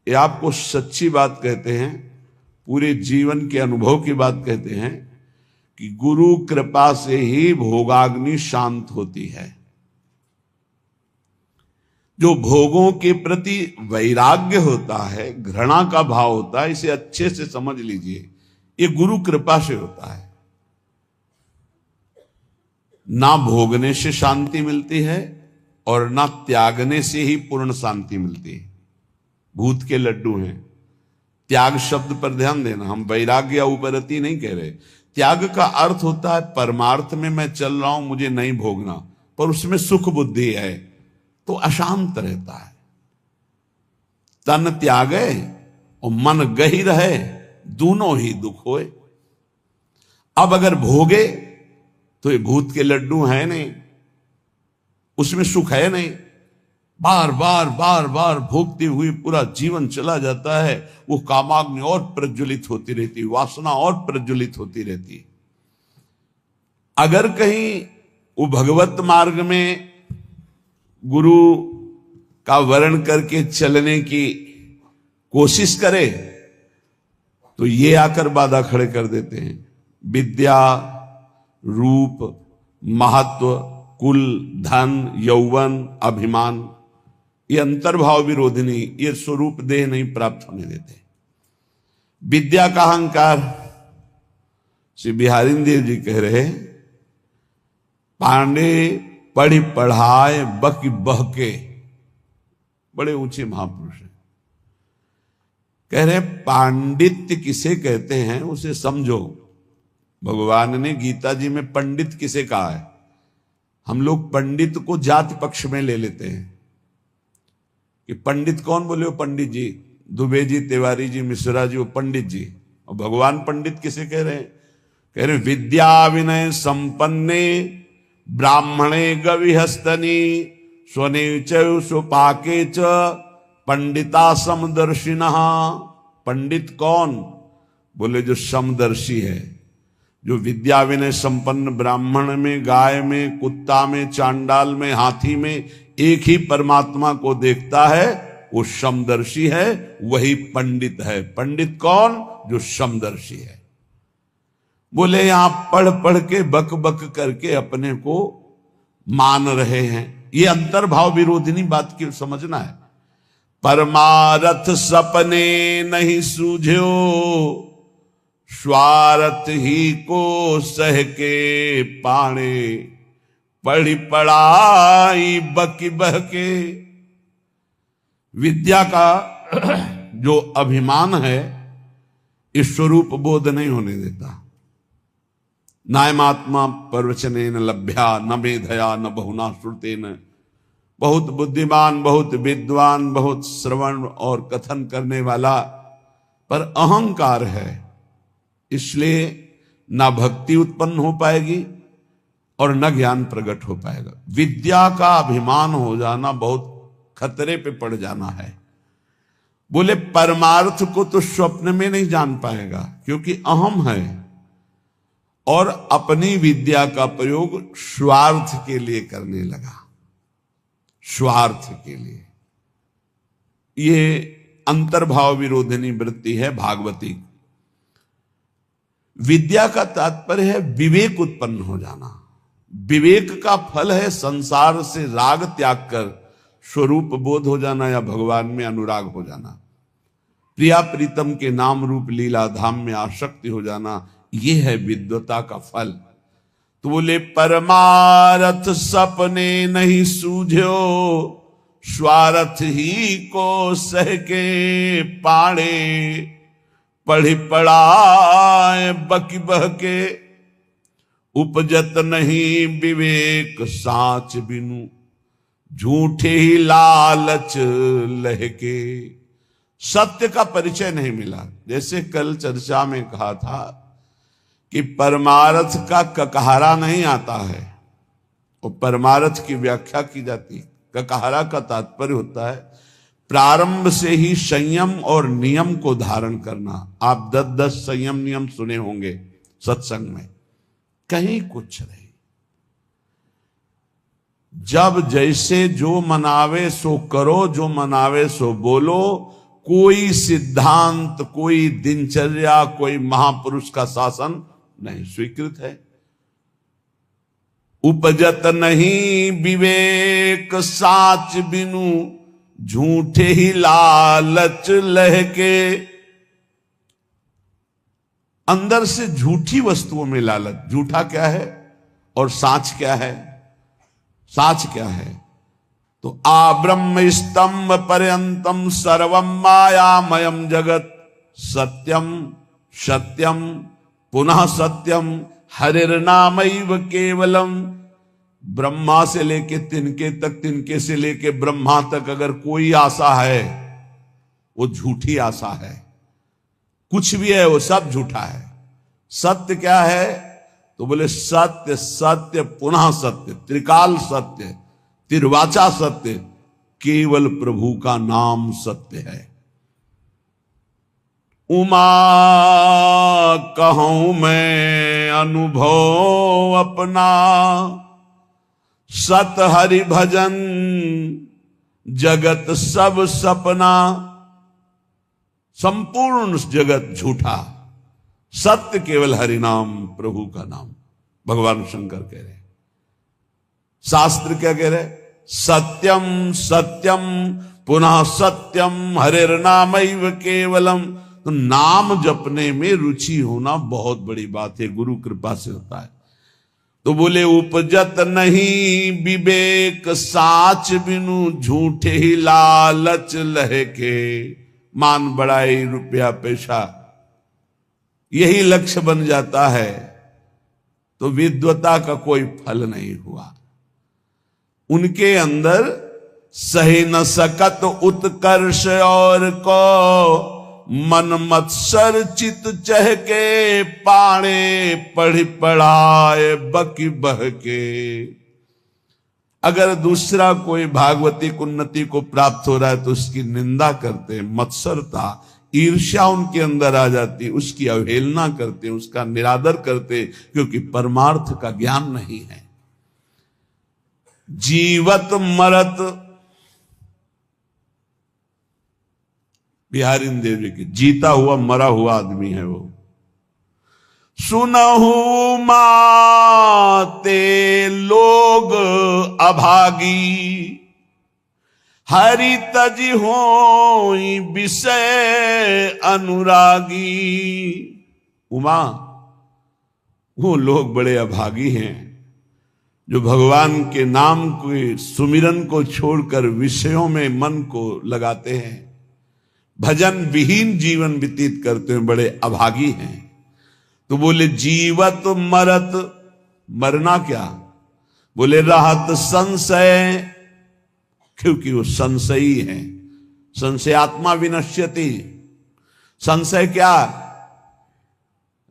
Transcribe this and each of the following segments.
ये आपको सच्ची बात कहते हैं, पूरे जीवन के अनुभव की बात कहते हैं कि गुरु कृपा से ही भोगाग्नि शांत होती है। जो भोगों के प्रति वैराग्य होता है, घृणा का भाव होता है, इसे अच्छे से समझ लीजिए, ये गुरु कृपा से होता है। ना भोगने से शांति मिलती है और ना त्यागने से ही पूर्ण शांति मिलती है। भूत के लड्डू हैं। त्याग शब्द पर ध्यान देना, हम वैराग्य या उपरति नहीं कह रहे। त्याग का अर्थ होता है परमार्थ में मैं चल रहा हूं, मुझे नहीं भोगना, पर उसमें सुख बुद्धि है तो अशांत रहता है। तन त्यागे और मन गही रहे, दोनों ही दुख होए। अब अगर भोगे तो ये भूत के लड्डू है नहीं, उसमें सुख है नहीं। बार बार बार बार भोगते हुए पूरा जीवन चला जाता है। वो कामाग्नि और प्रज्वलित होती रहती, वासना और प्रज्वलित होती रहती। अगर कहीं वो भगवत मार्ग में गुरु का वर्ण करके चलने की कोशिश करे तो ये आकर बाधा खड़े कर देते हैं। विद्या, रूप, महत्व, कुल, धन, यौवन, अभिमान, ये अंतर्भाव विरोधिनी, ये स्वरूप देह नहीं प्राप्त होने देते। विद्या का अहंकार, श्री बिहारी देव जी कह रहे, पांडे पढ़ी पढ़ाए बकी बहके, बड़े ऊंचे महापुरुष हैं। कह रहे पांडित्य किसे कहते हैं उसे समझो। भगवान ने गीता जी में पंडित किसे कहा है। हम लोग पंडित को जाति पक्ष में ले लेते हैं कि पंडित कौन बोले, वो पंडित जी, दुबे जी, तिवारी जी, मिश्रा जी, वो पंडित जी। और भगवान पंडित किसे कह रहे हैं? कह रहे विद्या विनय संपन्ने ब्राह्मणे गविहस्तनी स्वने सुपाके च पंडिता समदर्शिनः। पंडित कौन? बोले जो समदर्शी है, जो विद्या विनय संपन्न ब्राह्मण में, गाय में, कुत्ता में, चांडाल में, हाथी में एक ही परमात्मा को देखता है, वो समदर्शी है, वही पंडित है। पंडित कौन? जो समदर्शी है। बोले यहां पढ़ पढ़ के बक बक करके अपने को मान रहे हैं, ये अंतर्भाव विरोधिनी बात की समझना है। परमारथ सपने नहीं सूझो, स्वार्थ ही को सह के पाणे, पढ़ी पढ़ाई बकी बहके। विद्या का जो अभिमान है, इस स्वरूप बोध नहीं होने देता। नायमात्मा प्रवचनेन लभ्या न मेधया न बहुना श्रुतेन। बहुत बुद्धिमान, बहुत विद्वान, बहुत श्रवण और कथन करने वाला, पर अहंकार है, इसलिए ना भक्ति उत्पन्न हो पाएगी और न ज्ञान प्रकट हो पाएगा। विद्या का अभिमान हो जाना बहुत खतरे पे पड़ जाना है। बोले परमार्थ को तो स्वप्न में नहीं जान पाएगा, क्योंकि अहम है और अपनी विद्या का प्रयोग स्वार्थ के लिए करने लगा। स्वार्थ के लिए, ये अंतर्भाव विरोधिनी वृत्ति है भागवती। विद्या का तात्पर्य है विवेक उत्पन्न हो जाना। विवेक का फल है संसार से राग त्याग कर स्वरूप बोध हो जाना या भगवान में अनुराग हो जाना। प्रिया प्रीतम के नाम रूप लीला धाम में आसक्ति हो जाना, ये है विद्वता का फल। तो बोले परमारथ सपने नहीं सूझो, स्वार्थ ही को सह के पाड़े, पढ़ी पढ़ाए बकी बहके, उपजत नहीं विवेक साच बिनु, झूठे ही लालच लहके। सत्य का परिचय नहीं मिला। जैसे कल चर्चा में कहा था कि परमार्थ का ककहरा नहीं आता है, और परमार्थ की व्याख्या की जाती। ककहरा का तात्पर्य होता है प्रारंभ से ही संयम और नियम को धारण करना। आप 10-10 संयम नियम सुने होंगे सत्संग में, कहीं कुछ नहीं। जब जैसे जो मनावे सो करो, जो मनावे सो बोलो, कोई सिद्धांत, कोई दिनचर्या, कोई महापुरुष का शासन नहीं स्वीकृत है। उपजत नहीं विवेक साच बिनु, झूठे ही लालच लहके। अंदर से झूठी वस्तुओं में लालच। झूठा क्या है और साच क्या है? साच क्या है? तो आ ब्रह्म स्तंभ पर्यंतम सर्वम मायामयम जगत, सत्यम सत्यम पुनः सत्यम हरिर्नामैव केवलम। ब्रह्मा से लेके तिनके तक, तिनके से लेके ब्रह्मा तक अगर कोई आशा है वो झूठी आशा है। कुछ भी है वो सब झूठा है। सत्य क्या है? तो बोले सत्य सत्य पुनः सत्य, त्रिकाल सत्य, तिर्वाचा सत्य, केवल प्रभु का नाम सत्य है। उमा कहूं मैं अनुभव अपना, सत हरि भजन जगत सब सपना। संपूर्ण जगत झूठा, सत्य केवल हरि नाम, प्रभु का नाम। भगवान शंकर कह रहे, शास्त्र क्या कह रहे? सत्यम सत्यम पुनः सत्यम हरिर्नामैव केवलम। तो नाम जपने में रुचि होना बहुत बड़ी बात है, गुरु कृपा से होता है। तो बोले उपजत नहीं विवेक साच बिनु, झूठे ही लालच लहके। मान बढ़ाई, रुपया पैसा, यही लक्ष्य बन जाता है तो विद्वता का कोई फल नहीं हुआ। उनके अंदर सही न सकत उत्कर्ष और को, मन मत्सर चित चहके। पाणे पढ़ पढ़ाए बकी बहके। अगर दूसरा कोई भागवतिक उन्नति को प्राप्त हो रहा है तो उसकी निंदा करते, मत्सरता ईर्ष्या उनके अंदर आ जाती, उसकी अवहेलना करते, उसका निरादर करते, क्योंकि परमार्थ का ज्ञान नहीं है। जीवत मरत, बिहारी देव जी की, जीता हुआ मरा हुआ आदमी है वो। सुनहु माते लोग अभागी, हरि तज होई विषय अनुरागी। उमा, वो लोग बड़े अभागी हैं जो भगवान के नाम के सुमिरन को छोड़कर विषयों में मन को लगाते हैं, भजन विहीन जीवन व्यतीत करते हैं, बड़े अभागी हैं। तो बोले जीवत मरत, मरना क्या? बोले रहत संशय, क्योंकि वो संशयी है। संशयात्मा विनश्यति। संशय क्या?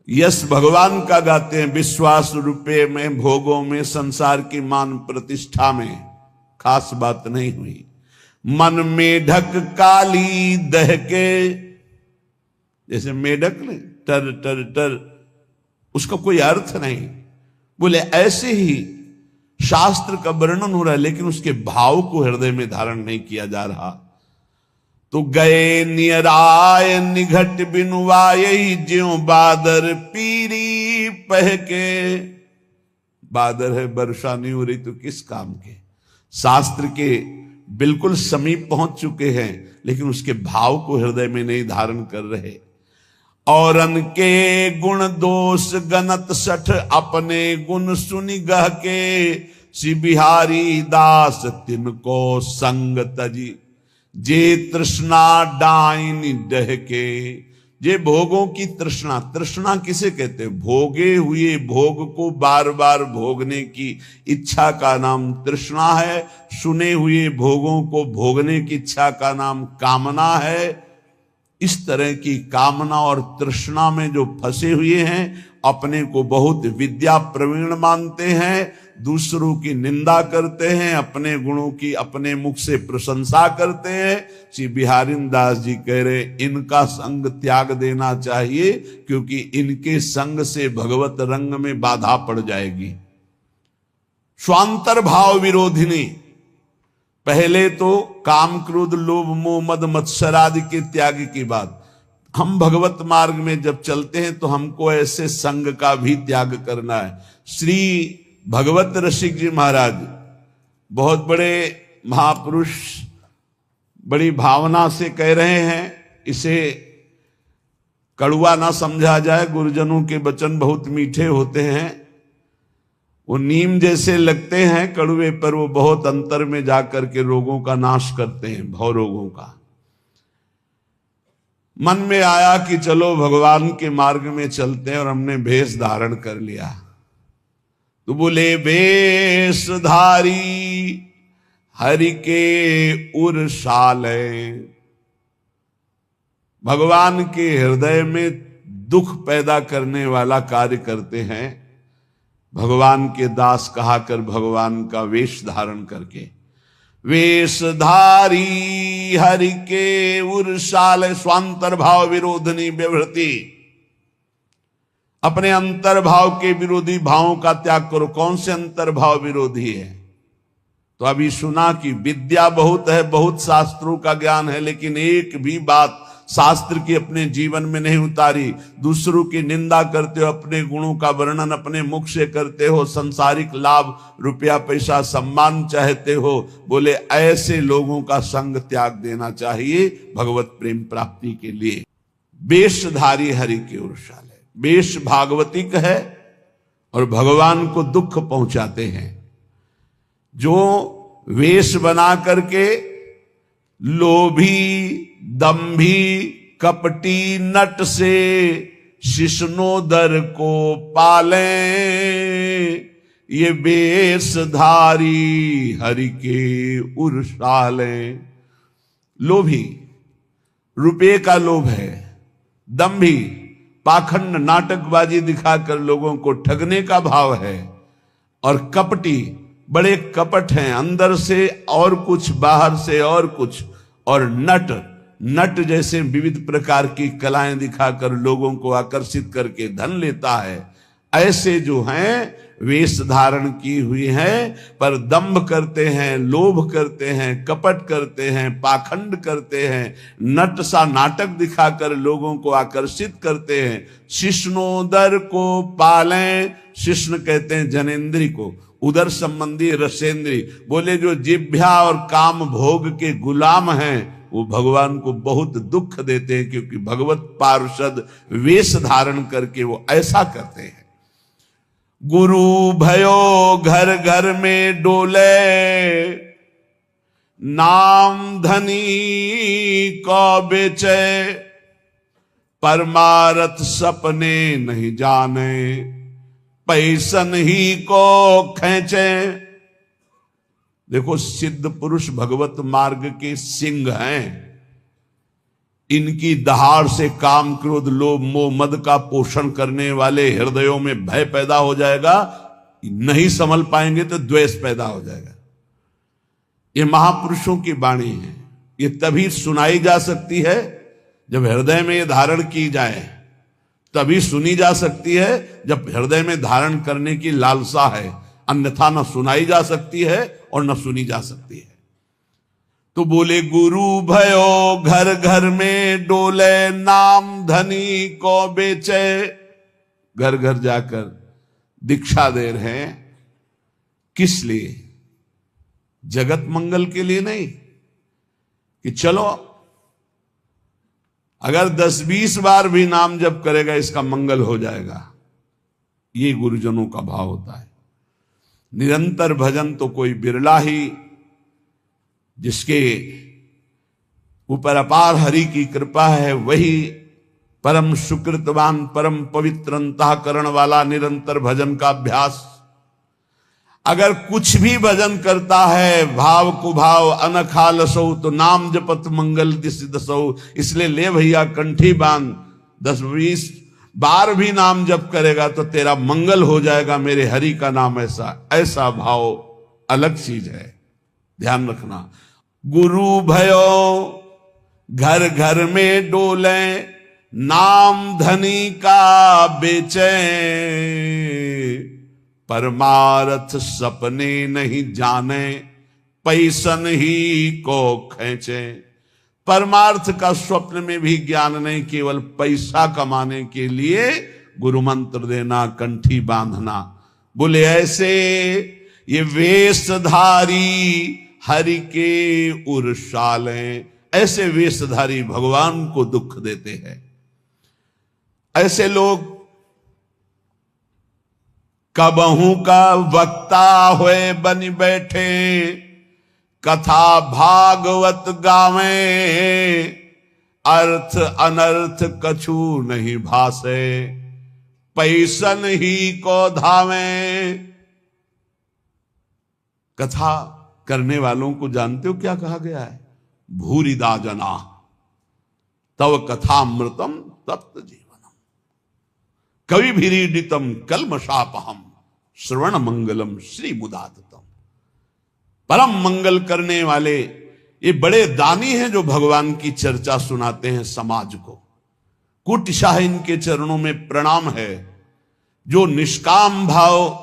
यश भगवान का गाते हैं, विश्वास रुपये में, भोगों में, संसार की मान प्रतिष्ठा में खास बात नहीं हुई। मन मेढक काली दह के, जैसे मेढक ने टर टर टर, उसका कोई अर्थ नहीं। बोले ऐसे ही शास्त्र का वर्णन हो रहा है लेकिन उसके भाव को हृदय में धारण नहीं किया जा रहा। तो गए नियराय निघट बिनुवाय, ज्यों बादर पीरी पह के। बादर है, वर्षा नहीं हो रही तो किस काम के? शास्त्र के बिल्कुल समीप पहुंच चुके हैं लेकिन उसके भाव को हृदय में नहीं धारण कर रहे। और अनके गुण दोष गनत सठ, अपने गुण सुनि गह के। श्री बिहारी दास तिनको संग तजी, जे तृष्णा डाइन डह के। जे भोगों की तृष्णा, तृष्णा किसे कहते हैं? भोगे हुए भोग को बार बार भोगने की इच्छा का नाम तृष्णा है। सुने हुए भोगों को भोगने की इच्छा का नाम कामना है। इस तरह की कामना और तृष्णा में जो फंसे हुए हैं, अपने को बहुत विद्या प्रवीण मानते हैं, दूसरों की निंदा करते हैं, अपने गुणों की अपने मुख से प्रशंसा करते हैं। श्री बिहारी दास जी कह रहे इनका संग त्याग देना चाहिए, क्योंकि इनके संग से भगवत रंग में बाधा पड़ जाएगी। स्वांतर भाव विरोधिनी, पहले तो काम क्रोध लोभ मोह मद मत्सर आदि के त्याग की बात। हम भगवत मार्ग में जब चलते हैं तो हमको ऐसे संग का भी त्याग करना है। श्री भगवत रसिक जी महाराज बहुत बड़े महापुरुष बड़ी भावना से कह रहे हैं, इसे कड़वा ना समझा जाए। गुरुजनों के वचन बहुत मीठे होते हैं, वो नीम जैसे लगते हैं कड़वे, पर वो बहुत अंतर में जाकर के रोगों का नाश करते हैं, भव रोगों का। मन में आया कि चलो भगवान के मार्ग में चलते हैं, और हमने भेष धारण कर लिया। तो बोले वेशधारी हरि के उरसाले, भगवान के हृदय में दुख पैदा करने वाला कार्य करते हैं। भगवान के दास कहा कर भगवान का वेश धारण करके, वेशधारी हरि के उरसाल स्वांतर्भाव विरोधनी व्यवृति, अपने अंतर्भाव के विरोधी भावों का त्याग करो। कौन से अंतर्भाव विरोधी है? तो अभी सुना कि विद्या बहुत है, बहुत शास्त्रों का ज्ञान है, लेकिन एक भी बात शास्त्र की अपने जीवन में नहीं उतारी। दूसरों की निंदा करते हो, अपने गुणों का वर्णन अपने मुख से करते हो, संसारिक लाभ रुपया पैसा सम्मान चाहते हो। बोले ऐसे लोगों का संग त्याग देना चाहिए भगवत प्रेम प्राप्ति के लिए। वेशधारी हरि के उरसाल है, वेश भागवतिक है और भगवान को दुख पहुंचाते हैं। जो वेश बना करके लोभी दंभी कपटी नट से शिष्णोदर को पाले, ये वेशधारी हरि के उरसाले। लोभी, रुपये का लोभ है, दंभी पाखंड नाटकबाजी दिखाकर लोगों को ठगने का भाव है, और कपटी बड़े कपट हैं, अंदर से और कुछ बाहर से और कुछ, और नट जैसे विविध प्रकार की कलाएं दिखाकर लोगों को आकर्षित करके धन लेता है। ऐसे जो हैं वेश धारण की हुई है, पर दंभ करते हैं, लोभ करते हैं, कपट करते हैं, पाखंड करते हैं, नट सा नाटक दिखाकर लोगों को आकर्षित करते हैं। शिष्णोदर को पालें, शिष्ण कहते हैं जनेन्द्री को, उदर संबंधी रसेंद्री। बोले जो जिभ्या और काम भोग के गुलाम हैं वो भगवान को बहुत दुख देते हैं, क्योंकि भगवत पार्षद वेश धारण करके वो ऐसा करते हैं। गुरु भयो घर घर में डोले, नाम धनी को बेचे, परमारथ सपने नहीं जाने, पैसन ही को खींचे। देखो सिद्ध पुरुष भगवत मार्ग के सिंह हैं, इनकी दहाड़ से काम क्रोध लोभ मोह मद का पोषण करने वाले हृदयों में भय पैदा हो जाएगा, नहीं संभल पाएंगे तो द्वेष पैदा हो जाएगा। ये महापुरुषों की वाणी है, ये तभी सुनाई जा सकती है जब हृदय में ये धारण की जाए, तभी सुनी जा सकती है जब हृदय में धारण करने की लालसा है, अन्यथा न सुनाई जा सकती है और न सुनी जा सकती है। तो बोले गुरु भयो घर घर में डोले, नाम धनी को बेचे। घर घर जाकर दीक्षा दे रहे हैं, किस लिए? जगत मंगल के लिए नहीं कि चलो अगर 10-20 बार भी नाम जप करेगा इसका मंगल हो जाएगा। ये गुरुजनों का भाव होता है। निरंतर भजन तो कोई बिरला ही, जिसके ऊपर अपार हरि की कृपा है, वही परम सुकृतवान परम पवित्र अंतःकरण वाला निरंतर भजन का अभ्यास। अगर कुछ भी भजन करता है भाव कुभाव अनखालसौ, तो नाम जपत मंगल दिसौ। इसलिए ले भैया कंठी बांध, 10-20 बार भी नाम जप करेगा तो तेरा मंगल हो जाएगा। मेरे हरि का नाम ऐसा भाव अलग चीज है, ध्यान रखना। गुरु भयो घर घर में डोले, नाम धनी का बेचे, परमारथ सपने नहीं जाने, पैसन ही को खींचे। परमार्थ का स्वप्न में भी ज्ञान नहीं, केवल पैसा कमाने के लिए गुरु मंत्र देना, कंठी बांधना। बोले ऐसे ये वेशधारी हरि के उर्शाले, ऐसे वेशधारी भगवान को दुख देते हैं। ऐसे लोग कबहू का वक्ता हुए बन बैठे, कथा भागवत गावे, अर्थ अनर्थ कछु नहीं भासे, पैसन ही को धावे। कथा करने वालों को जानते हो क्या कहा गया है? भूरिदा जना तव कथामृतम तप्त जीवनम, कवि भीरीडितम कल्मषापहम, श्रवण मंगलम श्री मुदाततम। परम मंगल करने वाले ये बड़े दानी हैं जो भगवान की चर्चा सुनाते हैं समाज को। कुटिशाह इनके चरणों में प्रणाम है। जो निष्काम भाव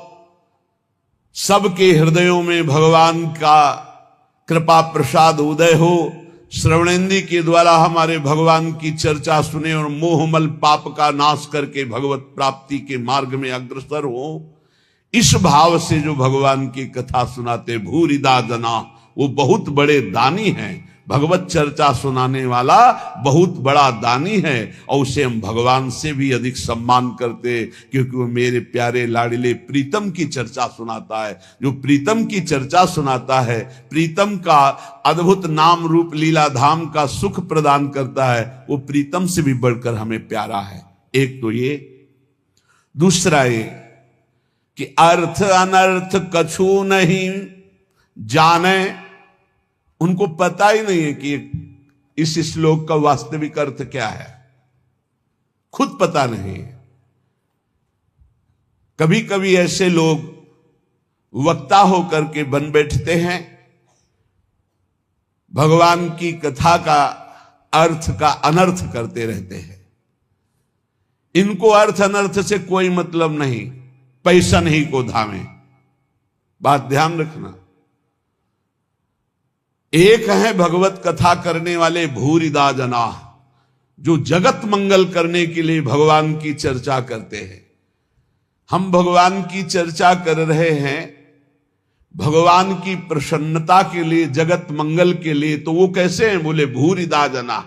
सबके हृदयों में भगवान का कृपा प्रसाद उदय हो, श्रवणेंद्र के द्वारा हमारे भगवान की चर्चा सुने और मोहमल पाप का नाश करके भगवत प्राप्ति के मार्ग में अग्रसर हो, इस भाव से जो भगवान की कथा सुनाते भूरिदा जना, वो बहुत बड़े दानी हैं। भगवत चर्चा सुनाने वाला बहुत बड़ा दानी है और उसे हम भगवान से भी अधिक सम्मान करते, क्योंकि वो मेरे प्यारे लाडले प्रीतम की चर्चा सुनाता है। जो प्रीतम की चर्चा सुनाता है, प्रीतम का अद्भुत नाम रूप लीला धाम का सुख प्रदान करता है, वो प्रीतम से भी बढ़कर हमें प्यारा है। एक तो ये, दूसरा ये कि अर्थ अनर्थ कछु नहीं जाने। उनको पता ही नहीं है कि इस श्लोक का वास्तविक अर्थ क्या है, खुद पता नहीं है। कभी कभी ऐसे लोग वक्ता होकर के बन बैठते हैं, भगवान की कथा का अर्थ का अनर्थ करते रहते हैं। इनको अर्थ अनर्थ से कोई मतलब नहीं, पैसा नहीं को धामे। बात ध्यान रखना। एक है भगवत कथा करने वाले भूरिदा जना, जो जगत मंगल करने के लिए भगवान की चर्चा करते हैं। हम भगवान की चर्चा कर रहे हैं भगवान की प्रसन्नता के लिए, जगत मंगल के लिए, तो वो कैसे हैं? बोले भूरिदा जना।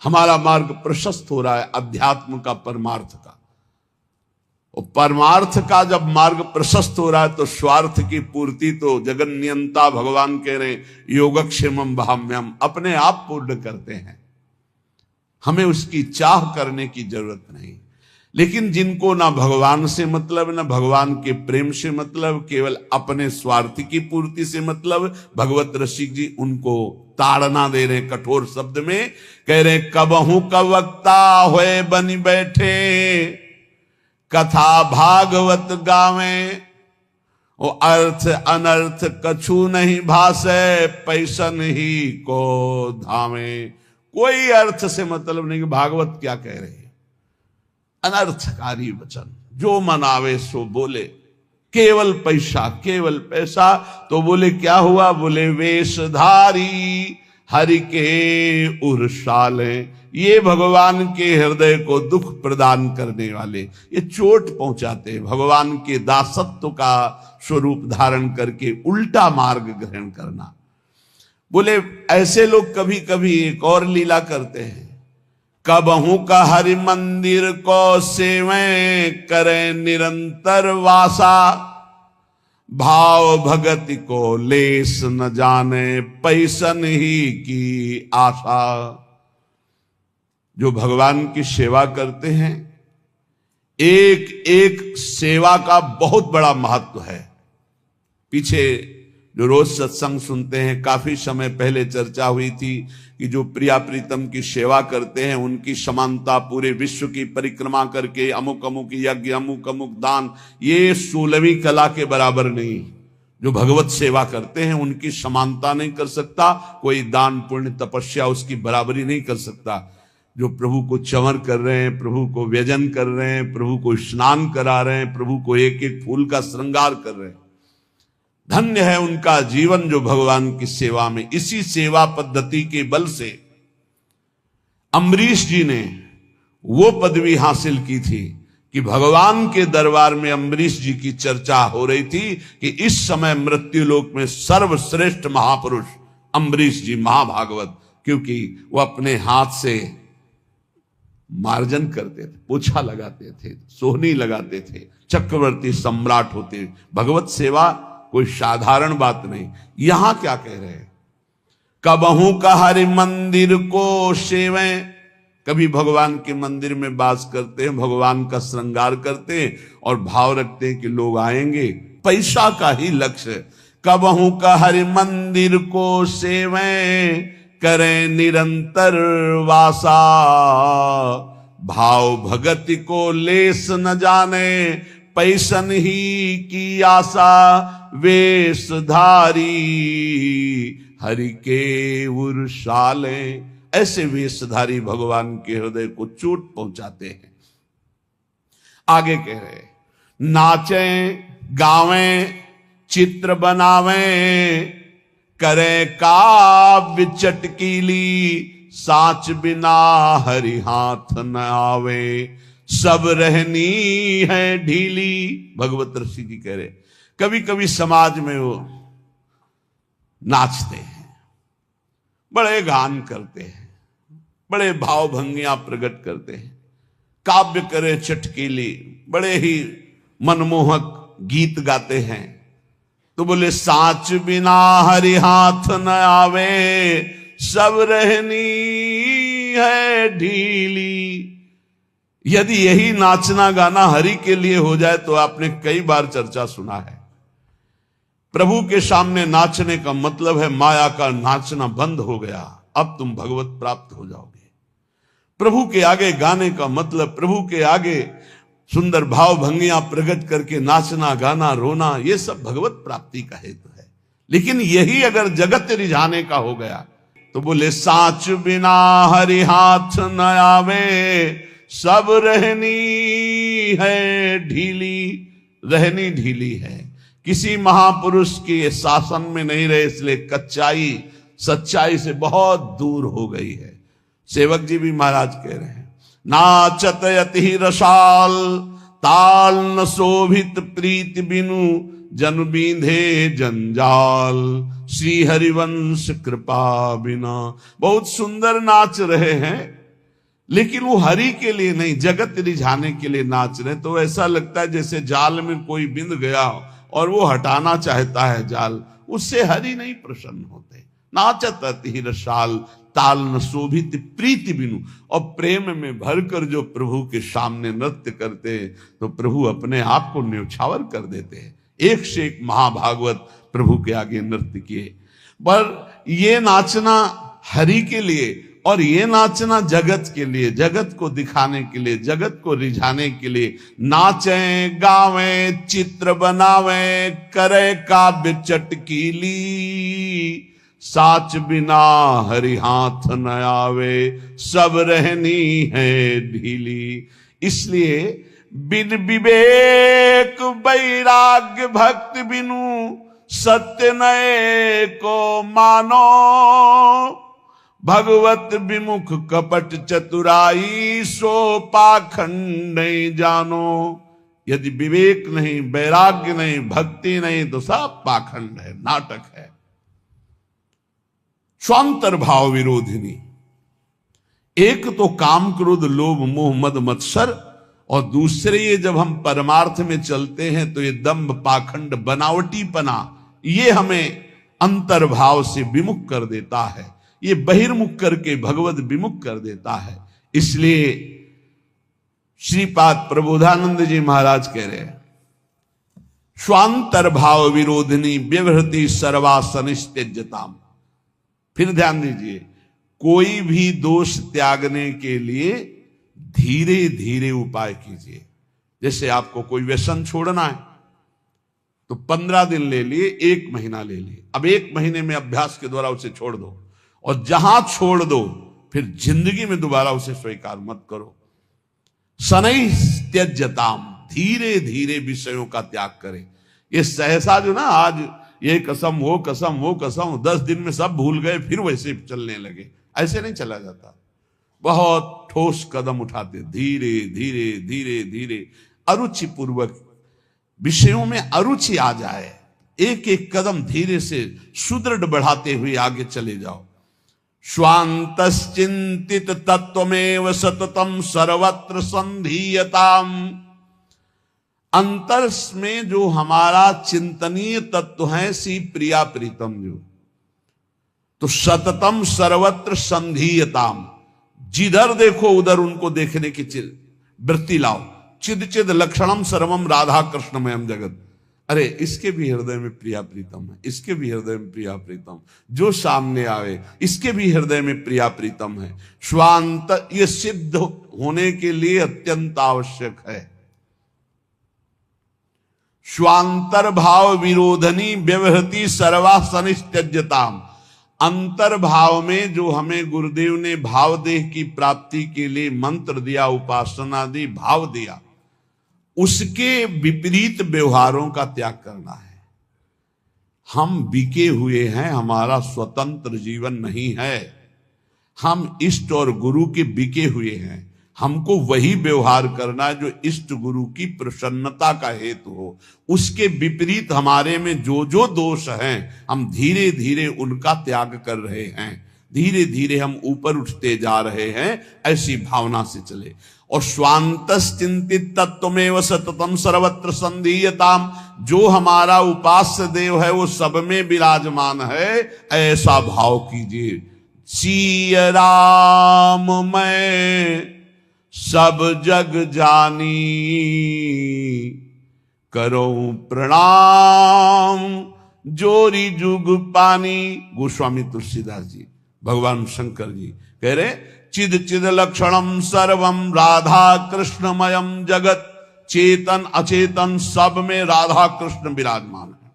हमारा मार्ग प्रशस्त हो रहा है अध्यात्म का, परमार्थ का। और परमार्थ का जब मार्ग प्रशस्त हो रहा है तो स्वार्थ की पूर्ति तो जगन्नियंता भगवान कह रहे हैं योगक्षेमम भाम्यम, अपने आप पूर्ण करते हैं। हमें उसकी चाह करने की जरूरत नहीं। लेकिन जिनको ना भगवान से मतलब, ना भगवान के प्रेम से मतलब, केवल अपने स्वार्थ की पूर्ति से मतलब, भगवत रसिक जी उनको ताड़ना दे रहे हैं कठोर शब्द में। कह रहे कबहू का वक्ता होए बन बैठे, कथा भागवत गावे, ओ अर्थ अनर्थ कछु नहीं भासे, पैसन ही को धामे। कोई अर्थ से मतलब नहीं कि भागवत क्या कह रहे हैं, अनर्थकारी वचन, जो मन आवे सो बोले, केवल पैसा, केवल पैसा। तो बोले क्या हुआ? बोले वेशधारी हरि के उर्शाले, ये भगवान के हृदय को दुख प्रदान करने वाले, ये चोट पहुंचाते हैं। भगवान के दासत्व का स्वरूप धारण करके उल्टा मार्ग ग्रहण करना। बोले ऐसे लोग कभी कभी एक और लीला करते हैं। कबहू का हरि मंदिर को सेवे, करे निरंतर वासा, भाव भगति को लेस न जाने, पैसन ही की आशा। जो भगवान की सेवा करते हैं, एक एक सेवा का बहुत बड़ा महत्व है। पीछे जो रोज सत्संग सुनते हैं, काफी समय पहले चर्चा हुई थी कि जो प्रिया प्रीतम की सेवा करते हैं उनकी समानता पूरे विश्व की परिक्रमा करके अमुक अमुक यज्ञ, अमुक अमुक दान, ये 16वीं कला के बराबर नहीं। जो भगवत सेवा करते हैं उनकी समानता नहीं कर सकता कोई, दान पुण्य तपस्या उसकी बराबरी नहीं कर सकता। जो प्रभु को चंवर कर रहे हैं, प्रभु को व्यजन कर रहे हैं, प्रभु को स्नान करा रहे हैं, प्रभु को एक एक फूल का श्रृंगार कर रहे हैं, धन्य है उनका जीवन जो भगवान की सेवा में, इसी सेवा पद्धति के बल से अम्बरीश जी ने वो पदवी हासिल की थी कि भगवान के दरबार में अम्बरीश जी की चर्चा हो रही थी कि इस समय मृत्युलोक में सर्वश्रेष्ठ महापुरुष अम्बरीश जी महाभागवत, क्योंकि वो अपने हाथ से मार्जन करते थे, पोछा लगाते थे, सोहनी लगाते थे, चक्रवर्ती सम्राट होते। भगवत सेवा कोई साधारण बात नहीं। यहां क्या कह रहे हैं, कबहू का हरि मंदिर को सेवें, कभी भगवान के मंदिर में वास करते हैं, भगवान का श्रृंगार करते हैं और भाव रखते हैं कि लोग आएंगे, पैसा का ही लक्ष्य। कबहू का हरि मंदिर को सेवें, करें निरंतर वासा, भाव भगति को लेस न जाने, पैसन ही की आशा, वेशधारी हरि के उर्शाले। ऐसे वेशधारी भगवान के हृदय को चोट पहुंचाते हैं। आगे कह रहे, नाचें गावें चित्र बनावें, करे काव्य चटकीली, साच बिना हरि हाथ न आवे, सब रहनी है ढीली। भगवत ऋषि जी कह रहे, कभी कभी समाज में वो नाचते हैं, बड़े गान करते हैं, बड़े भाव भंगियां प्रकट करते हैं, काव्य करे चटकीली, बड़े ही मनमोहक गीत गाते हैं। तो बोले साच बिना हरि हाथ न आवे, सब रहनी है ढीली। यदि यही नाचना गाना हरि के लिए हो जाए तो आपने कई बार चर्चा सुना है, प्रभु के सामने नाचने का मतलब है माया का नाचना बंद हो गया, अब तुम भगवत प्राप्त हो जाओगे। प्रभु के आगे गाने का मतलब प्रभु के आगे सुंदर भाव भंगियां प्रकट करके नाचना गाना रोना, ये सब भगवत प्राप्ति का हेतु है। लेकिन यही अगर जगत रिझाने का हो गया तो बोले साच बिना हरि हाथ न आवे, सब रहनी है ढीली। रहनी ढीली है, किसी महापुरुष के शासन में नहीं रहे, इसलिए कच्चाई सच्चाई से बहुत दूर हो गई है। सेवक जी भी महाराज कह रहे हैं, नाचत अति रसाल, ताल न शोभित प्रीति बिनु, जन बींधे जंजाल, श्री हरिवंश कृपा बिना। बहुत सुंदर नाच रहे हैं, लेकिन वो हरि के लिए नहीं, जगत रिझाने के लिए नाच रहे। तो ऐसा लगता है जैसे जाल में कोई बिंद गया और वो हटाना चाहता है जाल, उससे हरि नहीं प्रसन्न होते। नाचत अति रसाल, ताल न शोभित प्रीति बिनु। और प्रेम में भरकर जो प्रभु के सामने नृत्य करते हैं तो प्रभु अपने आप को न्यौछावर कर देते हैं। एक से एक महाभागवत प्रभु के आगे नृत्य किए, पर ये नाचना हरि के लिए और ये नाचना जगत के लिए, जगत को दिखाने के लिए, जगत को रिझाने के लिए। नाचें गावें चित्र बनावें, करे काव्य चटकीली, साच बिना हरि हाथ न आवे, सब रहनी है ढीली। इसलिए बिन विवेक वैराग्य भक्ति बिनु, सत्य नए को मानो, भगवत विमुख कपट चतुराई, सो पाखंड नहीं जानो। यदि विवेक नहीं, वैराग्य नहीं, भक्ति नहीं तो सब पाखंड है, नाटक है। स्वांतर भाव विरोधिनी, एक तो काम क्रोध लोभ मोह मद मत्सर, और दूसरे ये जब हम परमार्थ में चलते हैं तो ये दंभ पाखंड बनावटीपना, ये हमें अंतर्भाव से विमुख कर देता है, ये बहिर्मुख करके भगवत विमुख कर देता है। इसलिए श्रीपाद प्रबोधानंद जी महाराज कह रहे हैं, स्वांतर भाव विरोधिनी व्यवहृति सर्वासनिस्त्यजताम। फिर ध्यान दीजिए, कोई भी दोष त्यागने के लिए धीरे धीरे उपाय कीजिए। जैसे आपको कोई व्यसन छोड़ना है तो 15 दिन ले लिए, 1 महीना ले लिए, अब 1 महीने में अभ्यास के द्वारा उसे छोड़ दो, और जहां छोड़ दो फिर जिंदगी में दोबारा उसे स्वीकार मत करो। शनै त्यज्यताम, धीरे धीरे विषयों का त्याग करें। ये सहसा जो ना आज ये कसम वो कसम वो कसम, 10 दिन में सब भूल गए, फिर वैसे चलने लगे। ऐसे नहीं चला जाता। बहुत ठोस कदम उठाते, धीरे धीरे धीरे धीरे, अरुचि पूर्वक, विषयों में अरुचि आ जाए, एक एक कदम धीरे से सुदृढ़ बढ़ाते हुए आगे चले जाओ। स्वांतश्चिंतित तत्वमेव सततम सर्वत्र संधीयताम। अंतर में जो हमारा चिंतनीय तत्व है, सी प्रिया प्रीतम जो, तो सततम सर्वत्र संधीयताम, जिधर देखो उधर उनको देखने की वृत्ति लाओ। चिद चिद लक्षणम सर्वम राधा कृष्णमयम जगत। अरे इसके भी हृदय में प्रिया प्रीतम है, इसके भी हृदय में प्रिया प्रीतम, जो सामने आवे इसके भी हृदय में प्रिया प्रीतम है। स्वांत, ये सिद्ध होने के लिए अत्यंत आवश्यक है। स्वांतर भाव विरोधनी व्यवहति सर्वा सनित्यज्यताम। अंतर्भाव में जो हमें गुरुदेव ने भावदेह की प्राप्ति के लिए मंत्र दिया, उपासना दी, भाव दिया, उसके विपरीत व्यवहारों का त्याग करना है। हम बिके हुए हैं, हमारा स्वतंत्र जीवन नहीं है। हम इष्ट और गुरु के बिके हुए हैं। हमको वही व्यवहार करना है जो इष्ट गुरु की प्रसन्नता का हेतु हो। उसके विपरीत हमारे में जो जो दोष हैं, हम धीरे धीरे उनका त्याग कर रहे हैं, धीरे धीरे हम ऊपर उठते जा रहे हैं, ऐसी भावना से चले। और स्वांतश्चिंतित तत्वमेव सततम सर्वत्र संधीयताम, जो हमारा उपास्य देव है वो सब में विराजमान है, ऐसा भाव कीजिए। सिय राम मैं सब जग जानी, करो प्रणाम जोरी जुग पानी। गोस्वामी तुलसीदास जी, भगवान शंकर जी कह रहे, चिद चिद लक्षणम सर्वम राधा कृष्णमयम जगत। चेतन अचेतन सब में राधा कृष्ण विराजमान है।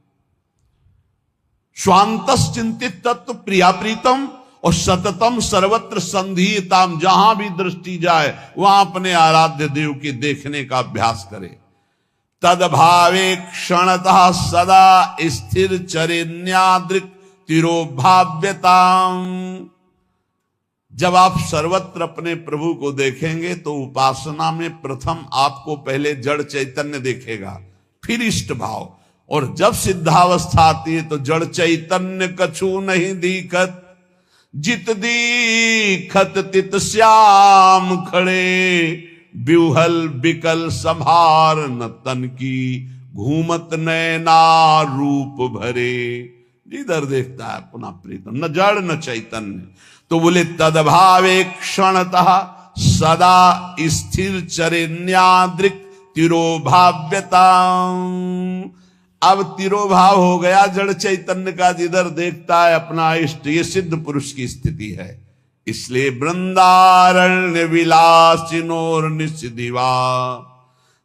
स्वांतश्चिंतित तत्व प्रिया प्रीतम और सततम सर्वत्र संधीयताम। जहां भी दृष्टि जाए वहां अपने आराध्य देव के देखने का अभ्यास करे। तदभावे क्षणतः सदा स्थिर चरिन्यादृक् तिरोभाव्यताम। जब आप सर्वत्र अपने प्रभु को देखेंगे तो उपासना में प्रथम आपको पहले जड़ चैतन्य देखेगा, फिर इष्ट भाव, और जब सिद्धावस्था आती है तो जड़ चैतन्य कछु नहीं दिखत, जित दीखत तित श्याम खड़े। ब्यूहल बिकल संभार न तन की, घूमत नैना रूप भरे। जिधर देखता है पुनः प्रीतम, न जड़ न चैतन्य। तो बोले तदभावे क्षणतः सदा स्थिर चरिन्यादृक् तिरोभाव्यता। अब तिरोभाव हो गया जड़ चैतन्य का, जिधर देखता है अपना इष्ट। ये सिद्ध पुरुष की स्थिति है। इसलिए वृंदारण्य विलासिनोर निषदिवा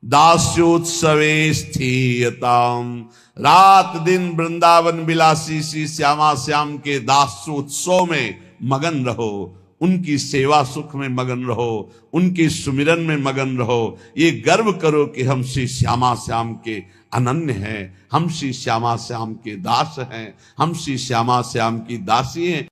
दास्योत्सवे स्थीयताम। रात दिन वृंदावन विलासी श्री श्यामा श्याम के दास्योत्सव में मगन रहो, उनकी सेवा सुख में मगन रहो, उनके सुमिरन में मगन रहो। ये गर्व करो कि हम श्री श्यामा श्याम के अनन्य हैं, हम श्री श्यामा श्याम के दास हैं, हम श्री श्यामा श्याम की दासी हैं।